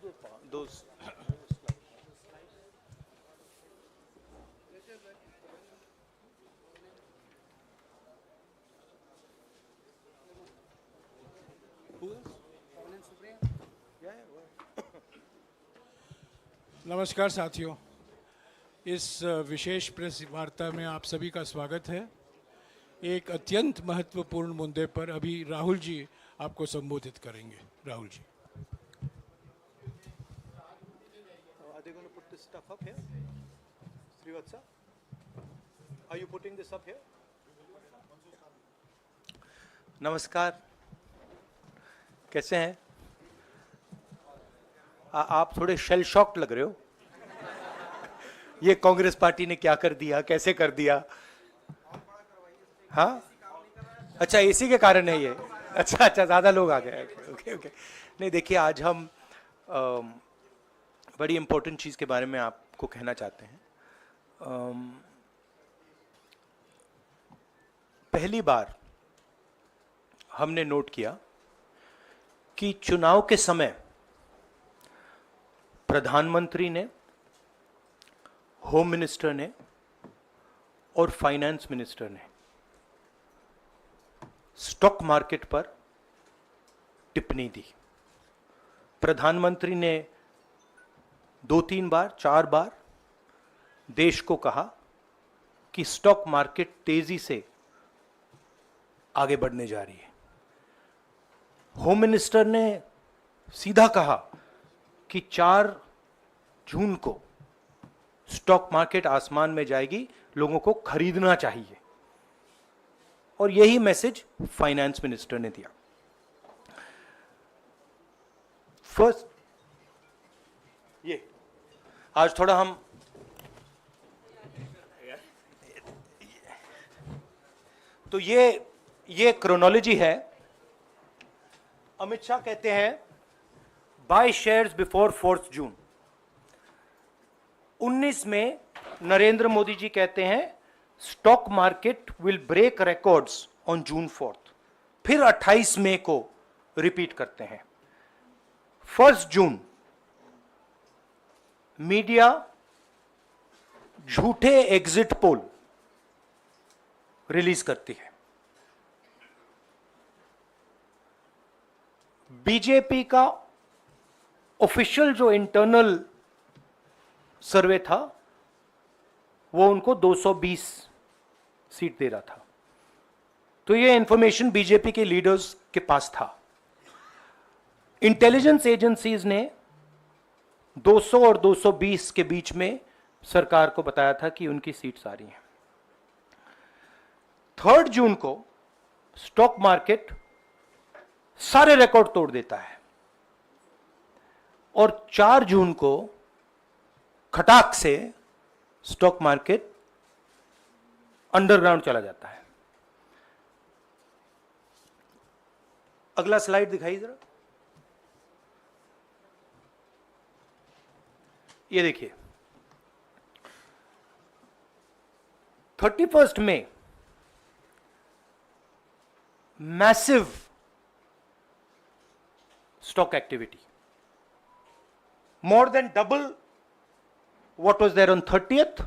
those. नमस्कार साथियों, इस विशेष प्रेस वार्ता में आप सभी का स्वागत है। एक अत्यंत महत्वपूर्ण मुद्दे पर अभी राहुल जी आपको संबोधित करेंगे। Rahul ji. Are they going to put this stuff up here? Srivatsa, are you putting this up here? नमस्कार, कैसे हैं? आप थोड़े शेल शॉक्ड लग रहे हो। ये कांग्रेस पार्टी ने क्या कर दिया, कैसे कर दिया? हाँ, अच्छा एसी के कारण है ये। अच्छा ज्यादा लोग आ गए। Okay okay. नहीं देखिए, आज हम बड़ी इंपॉर्टेंट चीज के बारे में आपको कहना चाहते हैं। पहली बार हमने नोट किया कि चुनाव के समय प्रधानमंत्री ने, होम मिनिस्टर ने और फाइनेंस मिनिस्टर ने स्टॉक मार्केट पर टिप्पणी दी। प्रधानमंत्री ने 2-3 बार, 4 बार देश को कहा कि स्टॉक मार्केट तेजी से आगे बढ़ने जा रही है। होम मिनिस्टर ने सीधा कहा कि 4 जून को स्टॉक मार्केट आसमान में जाएगी, लोगों को खरीदना चाहिए। और यही मैसेज फाइनेंस मिनिस्टर ने दिया। फर्स्ट, ये आज थोड़ा हम तो ये क्रोनोलॉजी है। अमित शाह कहते हैं बाय शेयर्स बिफोर 4 जून। 19 में नरेंद्र मोदी जी कहते हैं stock market will break records on June 4। फिर 28 मई को रिपीट करते हैं। 1 जून मीडिया झूठे एग्जिट पोल रिलीज करती है। बीजेपी का ऑफिशियल जो इंटरनल सर्वे था वो उनको 220 सीट दे रहा था। तो ये इंफॉर्मेशन बीजेपी के लीडर्स के पास था। इंटेलिजेंस एजेंसीज ने 200 और 220 के बीच में सरकार को बताया था कि उनकी सीट्स आ रही हैं। 3 जून को स्टॉक मार्केट सारे रिकॉर्ड तोड़ देता है और 4 जून को खटाक से स्टॉक मार्केट अंडरग्राउंड चला जाता है। अगला स्लाइड दिखाइए जरा। ये देखिए, 31 मई massive stock activity, more than double what was there on 30th,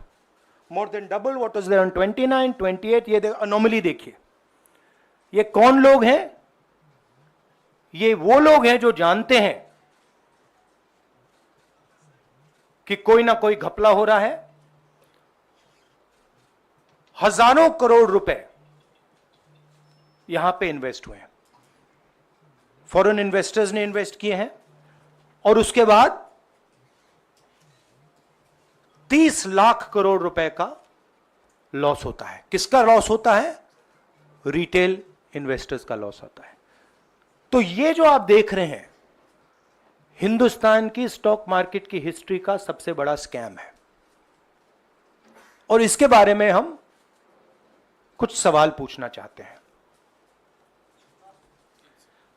more than double what was there on 29, 28। ये अनोमली देखिए। ये कौन लोग हैं? ये वो लोग हैं जो जानते हैं कि कोई ना कोई घपला हो रहा है। हजारों करोड़ रुपए यहां पे इन्वेस्ट हुए हैं, फॉरेन इन्वेस्टर्स ने इन्वेस्ट किए हैं। और उसके बाद 30 लाख करोड़ रुपए का लॉस होता है। किसका लॉस होता है? रिटेल इन्वेस्टर्स का लॉस होता है। तो ये जो आप देख रहे हैं हिंदुस्तान की स्टॉक मार्केट की हिस्ट्री का सबसे बड़ा स्कैम है। और इसके बारे में हम कुछ सवाल पूछना चाहते हैं।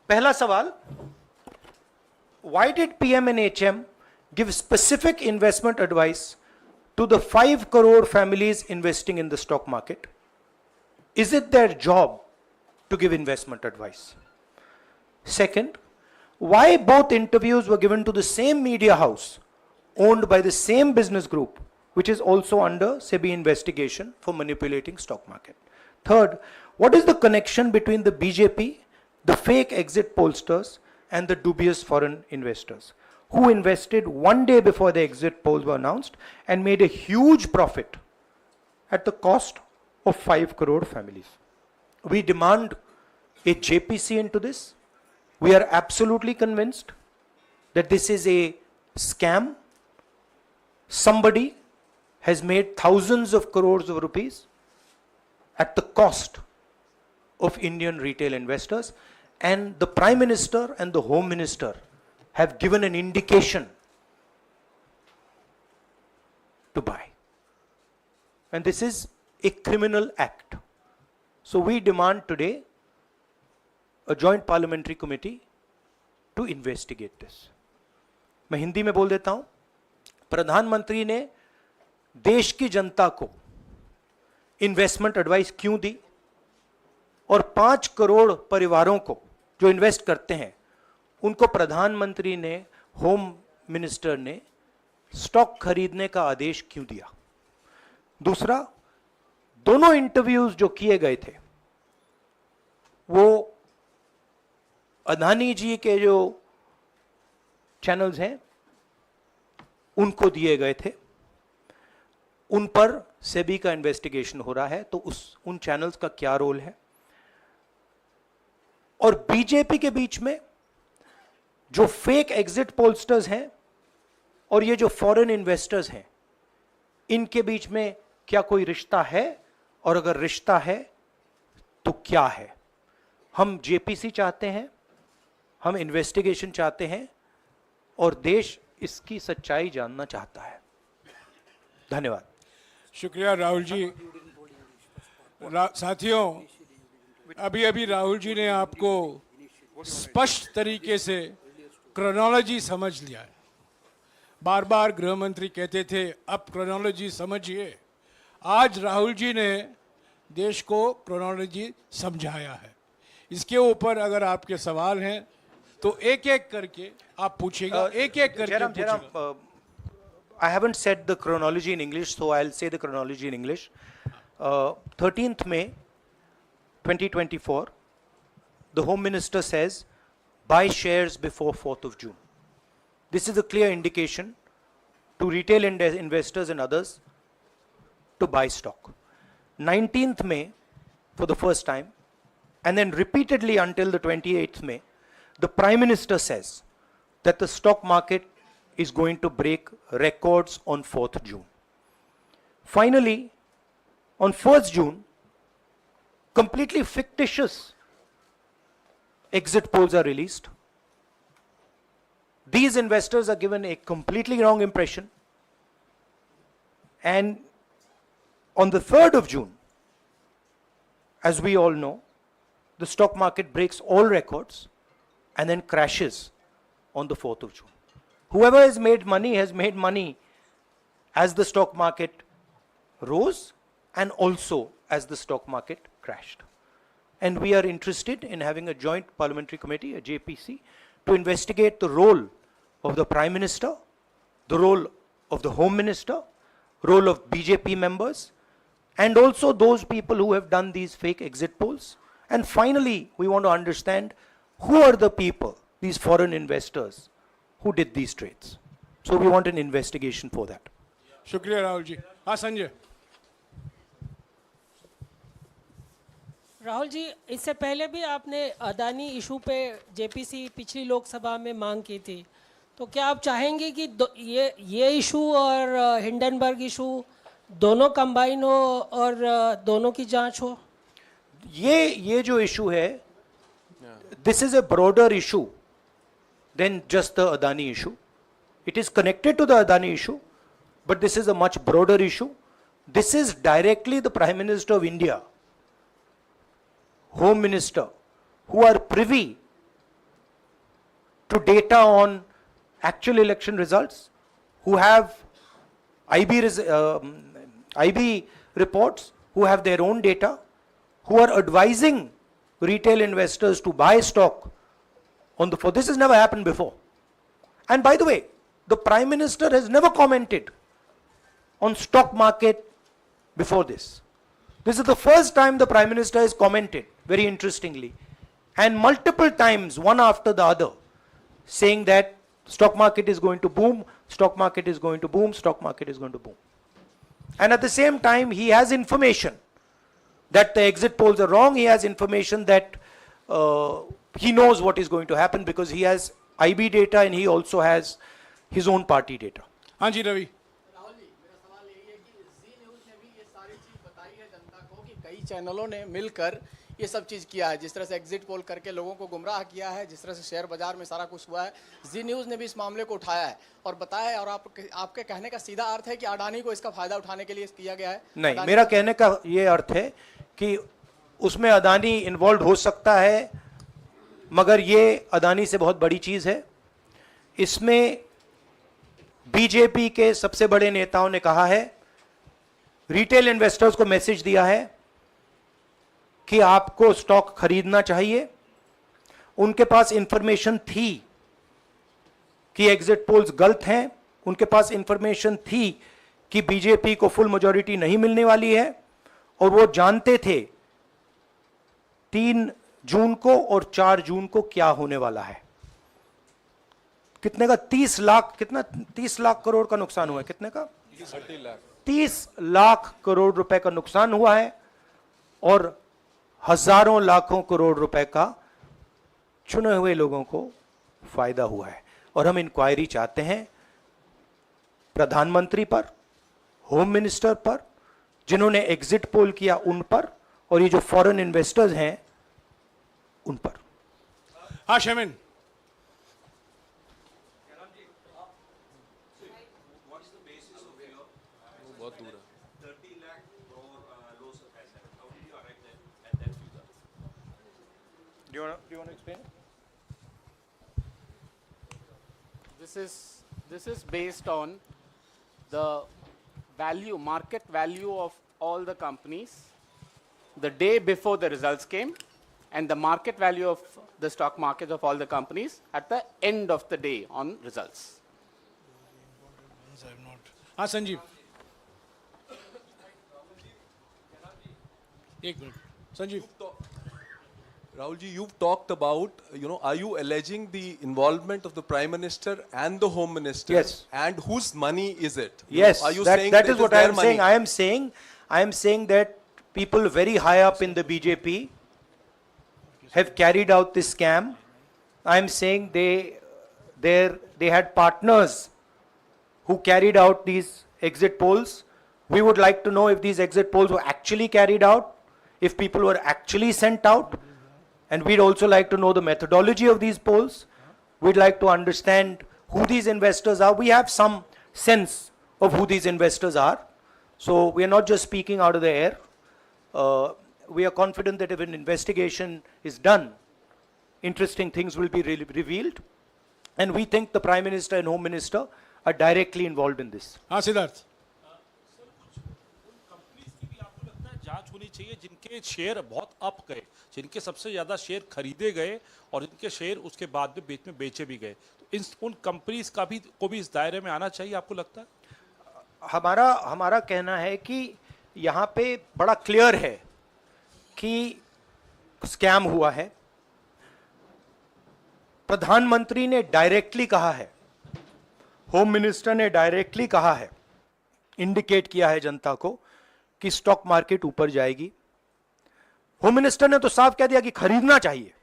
पहला सवाल, why did PM and HM give specific investment advice to the 5 crore families investing in the stock market? Is it their job to give investment advice? Second, why both interviews were given to the same media house owned by the same business group, which is also under SEBI investigation for manipulating stock market. Third, what is the connection between the BJP, the fake exit pollsters, and the dubious foreign investors who invested one day before the exit polls were announced and made a huge profit at the cost of 5 crore families? We demand a JPC into this. We are absolutely convinced that this is a scam. Somebody has made thousands of crores of rupees at the cost of Indian retail investors, and the Prime Minister and the Home Minister have given an indication to buy. And this is a criminal act. So we demand today a joint parliamentary committee to investigate this. मैं हिंदी में बोल देता हूं, प्रधानमंत्री ने देश की जनता को इन्वेस्टमेंट एडवाइस क्यों दी, और 5 करोड़ परिवारों को जो इन्वेस्ट करते हैं उनको प्रधानमंत्री ने, होम मिनिस्टर ने स्टॉक खरीदने का आदेश क्यों दिया? दूसरा, दोनों इंटरव्यूज जो किए गए थे वो अदानी जी के जो चैनल्स हैं उनको दिए गए थे, उन पर सेबी का इन्वेस्टिगेशन हो रहा है, तो उन चैनल्स का क्या रोल है? और बीजेपी के बीच में जो फेक एग्जिट पोलस्टर्स हैं और ये जो फॉरेन इन्वेस्टर्स हैं, इनके बीच में क्या कोई रिश्ता है, और अगर रिश्ता है तो क्या है? हम जेपीसी चाहते हैं, हम इन्वेस्टिगेशन चाहते हैं, और देश इसकी सच्चाई जानना चाहता है। धन्यवाद। शुक्रिया राहुल जी। साथियों, अभी अभी राहुल जी ने आपको स्पष्ट तरीके से क्रोनोलॉजी समझ लिया है। बार बार गृह मंत्री कहते थे अब क्रोनोलॉजी समझिए। आज राहुल जी ने देश को क्रोनोलॉजी समझाया है। इसके ऊपर अगर आपके सवाल हैं तो एक एक करके आप पूछेगा, एक एक करके पूछेगा। I haven't said the chronology in English, so I'll say the chronology in English. 13th May 2024, the Home Minister says, buy shares before 4th of June. This is a clear indication to retail investors and others to buy stock. 19th May, for the first time, and then repeatedly until the 28th May, the Prime Minister says that the stock market is going to break records on 4th June. Finally, on 1st June, completely fictitious exit polls are released. These investors are given a completely wrong impression. And on the 3rd of June, as we all know, the stock market breaks all records and then crashes on the 4th of June. Whoever has made money as the stock market rose and also as the stock market crashed. And we are interested in having a joint parliamentary committee, a JPC, to investigate the role of the Prime Minister, the role of the Home Minister, role of BJP members, and also those people who have done these fake exit polls. And finally, we want to understand who are the people, these foreign investors, who did these trades. So we want an investigation for that. शुक्रिया राहुल जी। हाँ संजय। राहुल जी, इससे पहले भी आपने Adani issue पे JPC पिछली लोकसभा में मांग की थी, तो क्या आप चाहेंगे कि ये इशू और हिंडनबर्ग इशू दोनों कंबाइन हो और दोनों की जांच हो? ये जो इशू है, this is a broader issue than just the Adani issue. It is connected to the Adani issue, but this is a much broader issue. This is directly the Prime Minister of India, Home Minister, who are privy to data on actual election results, who have IB reports, who have their own data, who are advising retail investors to buy stock on the floor. This has never happened before. And by the way, the Prime Minister has never commented on stock market before this. This is the first time the Prime Minister has commented, very interestingly, and multiple times, one after the other, saying that stock market is going to boom, stock market is going to boom, stock market is going to boom. And at the same time, he has information that the exit polls are wrong. He has information that he knows what is going to happen because he has IB data and he also has his own party data. हाँ जी रवि। राहुल जी, मेरा सवाल यही है कि जी news ने भी ये सारी चीज़ बताई है जनता को कि कई चैनलों ने मिलकर ये सब चीज़ किया है, जिस तरह से एग्जिट पोल करके लोगों को गुमराह किया है, जिस तरह से शेयर बाजार में सारा कुछ हुआ है। जी न्यूज़ ने भी इस मामले को उठाया है और बताया है, और आपके कहने का सीधा अर्थ है कि अडानी को इसका फायदा उठाने के लिए किया गया है? नहीं, मेरा कहने का ये अर्थ है कि उसमें अदानी इन्वॉल्व हो सकता है, मगर ये अदानी से बहुत बड़ी चीज है। इसमें बीजेपी के सबसे बड़े नेताओं ने कहा है, रिटेल इन्वेस्टर्स को मैसेज दिया है कि आपको स्टॉक खरीदना चाहिए। उनके पास इंफॉर्मेशन थी कि एग्जिट पोल्स गलत हैं, उनके पास इंफॉर्मेशन थी कि बीजेपी को फुल मेजॉरिटी नहीं मिलने वाली है, और वो जानते थे 3 जून को और 4 जून को क्या होने वाला है। कितने का 30 लाख, कितना 30 लाख करोड़ का नुकसान हुआ है, कितने का 30 लाख करोड़ रुपए का नुकसान हुआ है, और हजारों लाखों करोड़ रुपए का चुने हुए लोगों को फायदा हुआ है। और हम इंक्वायरी चाहते हैं प्रधानमंत्री पर, होम मिनिस्टर पर, जिन्होंने एग्जिट पोल किया उन पर, और ये जो फॉरेन इन्वेस्टर्स हैं उन पर। हाँ शेमिन। Do you want to explain? This is based on the market value of all the companies the day before the results came, and the market value of the stock market of all the companies at the end of the day on results. हाँ संजीव, एक minute Sanjeev. Rahul ji, you've talked about, are you alleging the involvement of the Prime Minister and the Home Minister? Yes. And whose money is it? Yes, Are you that saying is it what I their am money? saying. I am saying that people very high up in the BJP have carried out this scam. I am saying they had partners who carried out these exit polls. We would like to know if these exit polls were actually carried out, if people were actually sent out, and we'd also like to know the methodology of these polls. We'd like to understand who these investors are. We have some sense of who these investors are. So we are not just speaking out of the air. We are confident that if an investigation is done, interesting things will be revealed. And we think the Prime Minister and Home Minister are directly involved in this. हाँ Siddharth. Companies की भी आपको लगता है जांच होनी चाहिए जिनके शेयर बहुत अप गए, जिनके सबसे ज्यादा शेयर खरीदे गए और जिनके शेयर उसके बाद में बीच में बेचे भी गए, तो उन कंपनीज का भी को भी इस दायरे में आना चाहिए, आपको लगता है? हमारा कहना है कि यहाँ पे बड़ा क्लियर है कि स्कैम हुआ है। प्रधानमंत्री ने डायरेक्टली कहा है, होम मिनिस्टर ने डायरेक्टली कहा है, इंडिकेट किया है जनता को कि स्टॉक मार्केट ऊपर जाएगी। होम मिनिस्टर ने तो साफ कह दिया कि खरीदना चाहिए,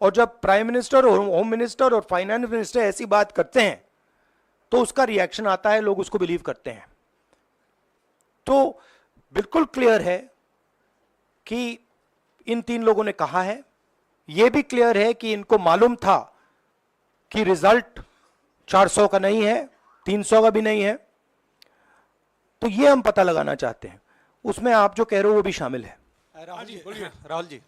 और जब प्राइम मिनिस्टर और होम मिनिस्टर और फाइनेंस मिनिस्टर ऐसी बात करते हैं तो उसका रिएक्शन आता है, लोग उसको बिलीव करते हैं। तो बिल्कुल क्लियर है कि इन 3 लोगों ने कहा है, यह भी क्लियर है कि इनको मालूम था कि रिजल्ट 400 का नहीं है, 300 का भी नहीं है। तो ये हम पता लगाना चाहते हैं, उसमें आप जो कह रहे हो वो भी शामिल है। राहुल जी,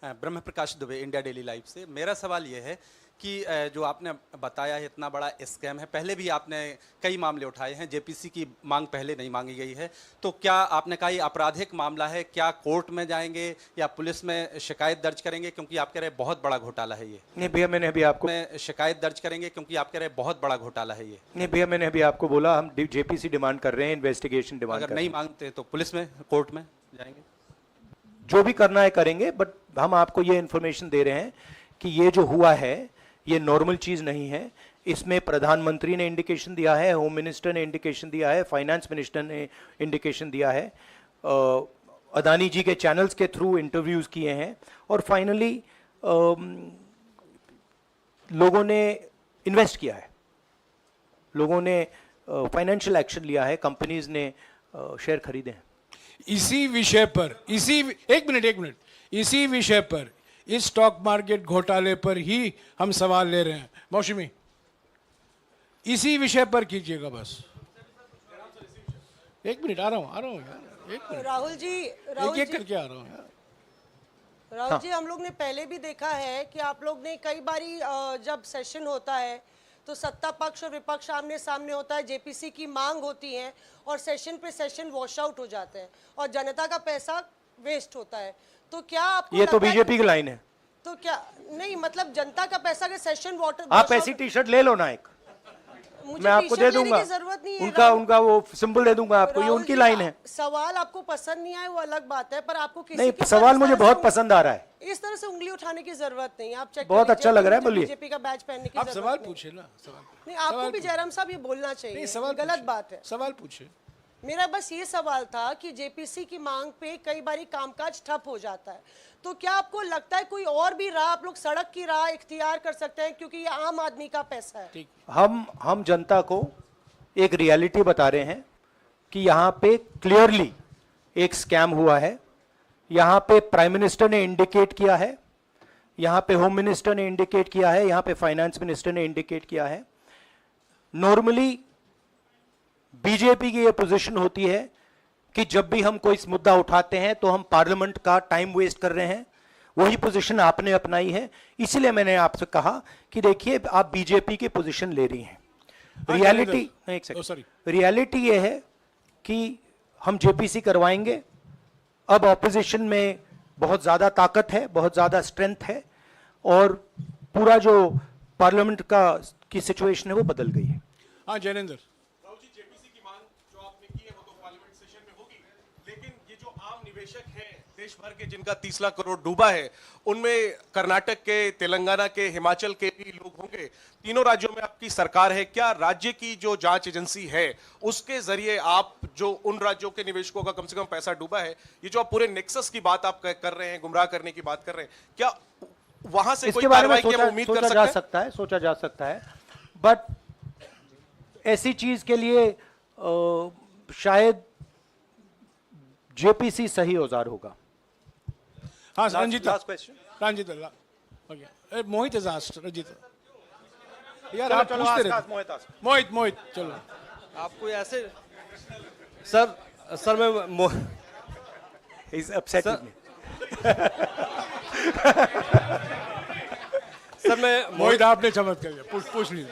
ब्रह्म प्रकाश दुबे, इंडिया डेली लाइफ से। मेरा सवाल यह है कि जो आपने बताया है इतना बड़ा स्कैम है, पहले भी आपने कई मामले उठाए हैं, जेपीसी की मांग पहले नहीं मांगी गई है, तो क्या आपने कहा ये आपराधिक मामला है, क्या कोर्ट में जाएंगे या पुलिस में शिकायत दर्ज करेंगे, क्योंकि आप कह रहे हैं बहुत बड़ा घोटाला है ये? नहीं भैया, मैंने अभी आपको में शिकायत दर्ज करेंगे क्योंकि आप कह रहे हैं बहुत बड़ा घोटाला है ये? नहीं भैया, मैंने अभी आपको बोला हम जेपीसी डिमांड कर रहे हैं, इन्वेस्टिगेशन डिमांड कर अगर रहे नहीं मांगते तो पुलिस में, कोर्ट में जाएंगे? हैं। जो भी करना है करेंगे, बट हम आपको ये इन्फॉर्मेशन दे रहे हैं कि ये जो हुआ है ये नॉर्मल चीज नहीं है। इसमें प्रधानमंत्री ने इंडिकेशन दिया है, होम मिनिस्टर ने इंडिकेशन दिया है, फाइनेंस मिनिस्टर ने इंडिकेशन दिया है, अदानी जी के चैनल्स के थ्रू इंटरव्यूज किए हैं, और फाइनली लोगों ने इन्वेस्ट किया है, लोगों ने फाइनेंशियल एक्शन लिया है, कंपनीज ने शेयर खरीदे हैं। इसी विषय पर, एक मिनट, इसी विषय पर, इस स्टॉक मार्केट घोटाले पर ही हम सवाल ले रहे हैं। मौसमी, इसी विषय पर कीजिएगा बस। एक मिनट, आ रहा हूँ यार, एक मिनट, राहुल जी, एक करके आ रहा हूँ यार। राहुल जी, हम लोग ने पहले भी देखा है कि आप लोग ने कई बारी जब सेशन होता है तो सत्ता पक्ष और विपक्ष आमने सामने होता है, जेपीसी की मांग होती है और सेशन पे सेशन वॉश आउट हो जाते हैं और जनता का पैसा वेस्ट होता है। तो क्या आपको ये तो लगता है बीजेपी की लाइन है। तो क्या नहीं, मतलब जनता का पैसा के सेशन वाटर आप ऐसी टी शर्ट ले लो ना एक, मैं आपको दे दूंगा, जरूरत नहीं है। उनका वो सिंबल दे दूंगा आपको, ये राहुल उनकी जी, लाइन है। सवाल आपको पसंद नहीं आए वो अलग बात है, पर आपको किसी नहीं, के सवाल इस मुझे तरह से बहुत पसंद आ रहा है। इस तरह से उंगली उठाने की जरूरत नहीं है। आप चेक बहुत अच्छा लग रहा है, बोलिए। बीजेपी का बैच पहनने की आप जरूरत सवाल नहीं। पूछे ना, सवाल नहीं, आपको भी जयराम साहब ये बोलना चाहिए, नहीं, सवाल गलत पूछिए, बात है। सवाल पूछे। मेरा बस ये सवाल था कि जेपीसी की मांग पे कई बारी कामकाज ठप हो जाता है, तो क्या आपको लगता है कोई और भी राह आप लोग सड़क की राह इख्तियार कर सकते हैं, क्योंकि ये आम आदमी का पैसा है। हम जनता को एक रियलिटी बता रहे हैं कि यहाँ पे क्लियरली एक स्कैम हुआ है। यहाँ पे प्राइम मिनिस्टर ने इंडिकेट किया है, यहाँ पे होम मिनिस्टर ने इंडिकेट किया है, यहाँ पे फाइनेंस मिनिस्टर ने इंडिकेट किया है। नॉर्मली बीजेपी की ये पोजीशन होती है कि जब भी हम कोई मुद्दा उठाते हैं तो हम पार्लियामेंट का टाइम वेस्ट कर रहे हैं। वही पोजीशन आपने अपनाई है, इसीलिए मैंने आपसे कहा कि देखिए आप बीजेपी की पोजीशन ले रही हैं। रियलिटी, एक सेकंड, रियलिटी ये है कि हम जेपीसी करवाएंगे। अब ऑपोजिशन में बहुत ज्यादा ताकत है, बहुत ज्यादा स्ट्रेंथ है, और पूरा जो पार्लियामेंट की सिचुएशन है वो बदल गई है। हाँ जयेंद्र, जेपीसी की मांग जो आपने की है वो तो पार्लियामेंट सेशन में होगी, लेकिन ये जो आम निवेशक हैं देश भर के जिनका 30 लाख करोड़ डूबा है, उनमें कर्नाटक के, तेलंगाना के, हिमाचल के भी लोग होंगे। तीनों राज्यों में आपकी सरकार है, क्या राज्य की जो जांच एजेंसी है उसके जरिए आप जो उन राज्यों के निवेशकों का कम से कम पैसा डूबा है, ये जो आप पूरे नेक्सस की बात आप कर रहे हैं, गुमराह करने की बात कर रहे हैं, क्या वहां से कोई कार्रवाई की हम उम्मीद कर सकते हैं? सोचा जा सकता है, बट ऐसी चीज के लिए शायद जेपीसी सही औजार होगा। हाँ Ranjita, last question, Ranjita, okay, Mohit is asked, Ranjita यार आप पूछते रहे। मोहित चलो। आपको ऐसे सर मैं इज अपसेट सर मैं मोहित आपने चमत्कार किया, पूछ लीजिए।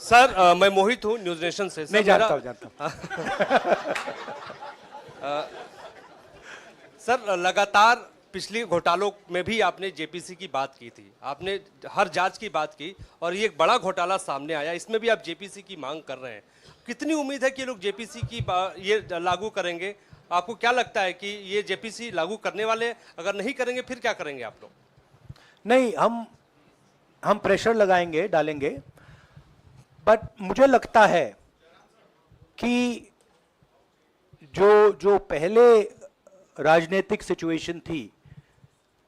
सर मैं मोहित हूँ न्यूज नेशन से। नहीं जानता हूँ। सर लगातार पिछले घोटालों में भी आपने जेपीसी की बात की थी, आपने हर जांच की बात की, और ये एक बड़ा घोटाला सामने आया, इसमें भी आप जेपीसी की मांग कर रहे हैं। कितनी उम्मीद है कि लोग जेपीसी की ये लागू करेंगे? आपको क्या लगता है कि ये जेपीसी लागू करने वाले, अगर नहीं करेंगे फिर क्या करेंगे आप लोग? नहीं, हम प्रेशर लगाएंगे, डालेंगे, बट मुझे लगता है कि जो पहले राजनीतिक सिचुएशन थी,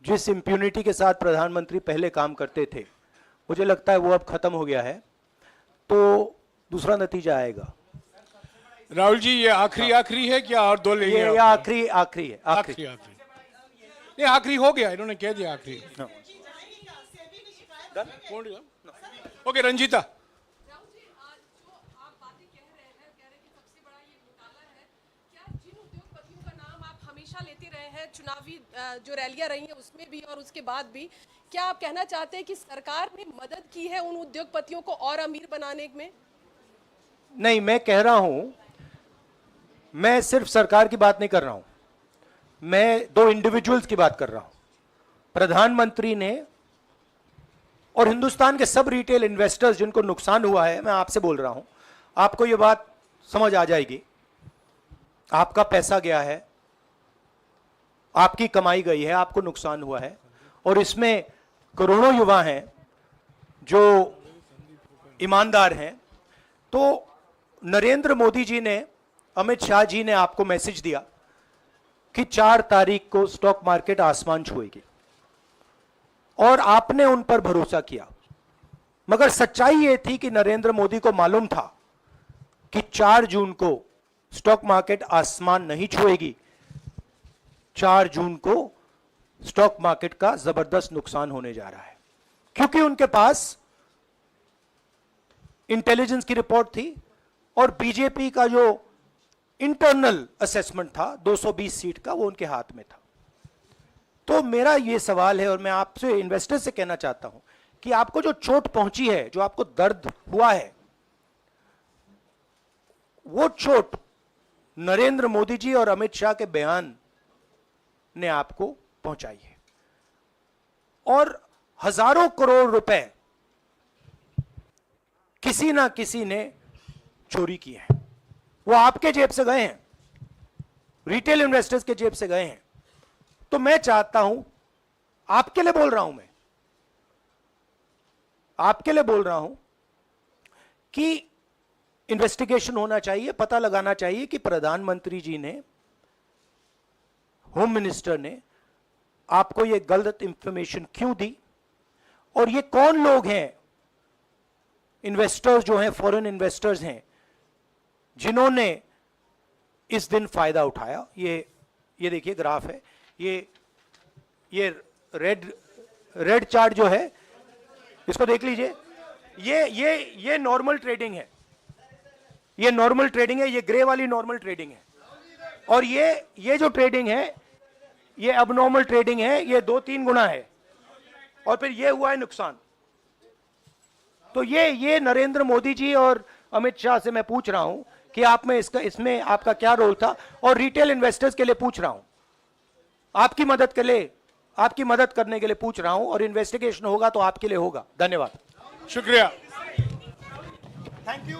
जिस इम्प्यूनिटी के साथ प्रधानमंत्री पहले काम करते थे, मुझे लगता है वो अब खत्म हो गया है, तो दूसरा नतीजा आएगा। राहुल जी ये आखिरी है क्या, और दो लेंगे? ये आखिरी है। नहीं आखिरी हो गया, इन्होंने कह दिया आखिरी। ओके रंजीता। लेते रहे हैं, चुनावी जो रैलियां रही हैं उसमें भी और उसके बाद भी, क्या आप कहना चाहते हैं कि सरकार ने मदद की है उन उद्योगपतियों को और अमीर बनाने में? नहीं, मैं कह रहा हूं, मैं सिर्फ सरकार की बात नहीं कर रहा हूं, मैं दो इंडिविजुअल्स की बात कर रहा हूं। प्रधानमंत्री ने और हिंदुस्तान के सब रिटेल इन्वेस्टर्स जिनको नुकसान हुआ है, मैं आपसे बोल रहा हूं, आपको यह बात समझ आ जाएगी। आपका पैसा गया है, आपकी कमाई गई है, आपको नुकसान हुआ है, और इसमें करोड़ों युवा हैं जो ईमानदार हैं। तो नरेंद्र मोदी जी ने, अमित शाह जी ने आपको मैसेज दिया कि 4 तारीख को स्टॉक मार्केट आसमान छुएगी, और आपने उन पर भरोसा किया। मगर सच्चाई यह थी कि नरेंद्र मोदी को मालूम था कि 4 जून को स्टॉक मार्केट आसमान नहीं छुएगी। 4 जून को स्टॉक मार्केट का जबरदस्त नुकसान होने जा रहा है, क्योंकि उनके पास इंटेलिजेंस की रिपोर्ट थी और बीजेपी का जो इंटरनल असेसमेंट था 220 सीट का, वो उनके हाथ में था। तो मेरा यह सवाल है, और मैं आपसे इन्वेस्टर से कहना चाहता हूं कि आपको जो चोट पहुंची है, जो आपको दर्द हुआ है, वो चोट नरेंद्र मोदी जी और अमित शाह के बयान ने आपको पहुंचाई है। और हजारों करोड़ रुपए किसी ना किसी ने चोरी किए हैं, वो आपके जेब से गए हैं, रिटेल इन्वेस्टर्स के जेब से गए हैं। तो मैं चाहता हूं, आपके लिए बोल रहा हूं, मैं आपके लिए बोल रहा हूं कि इन्वेस्टिगेशन होना चाहिए, पता लगाना चाहिए कि प्रधानमंत्री जी ने, होम मिनिस्टर ने आपको यह गलत इंफॉर्मेशन क्यों दी, और ये कौन लोग हैं, इन्वेस्टर्स जो हैं, फॉरेन इन्वेस्टर्स हैं, जिन्होंने इस दिन फायदा उठाया। ये देखिए ग्राफ है, ये रेड चार्ट जो है, इसको देख लीजिए। ये नॉर्मल ट्रेडिंग है, ये नॉर्मल ट्रेडिंग है, ये ग्रे वाली नॉर्मल ट्रेडिंग है, और ये जो ट्रेडिंग है ये अबनॉर्मल ट्रेडिंग है, ये 2-3 गुना है, और फिर ये हुआ है नुकसान। तो ये नरेंद्र मोदी जी और अमित शाह से मैं पूछ रहा हूं कि आप में इसमें आपका क्या रोल था, और रिटेल इन्वेस्टर्स के लिए पूछ रहा हूं, आपकी मदद के लिए, आपकी मदद करने के लिए पूछ रहा हूं, और इन्वेस्टिगेशन होगा तो आपके लिए होगा। धन्यवाद, शुक्रिया। Thank you.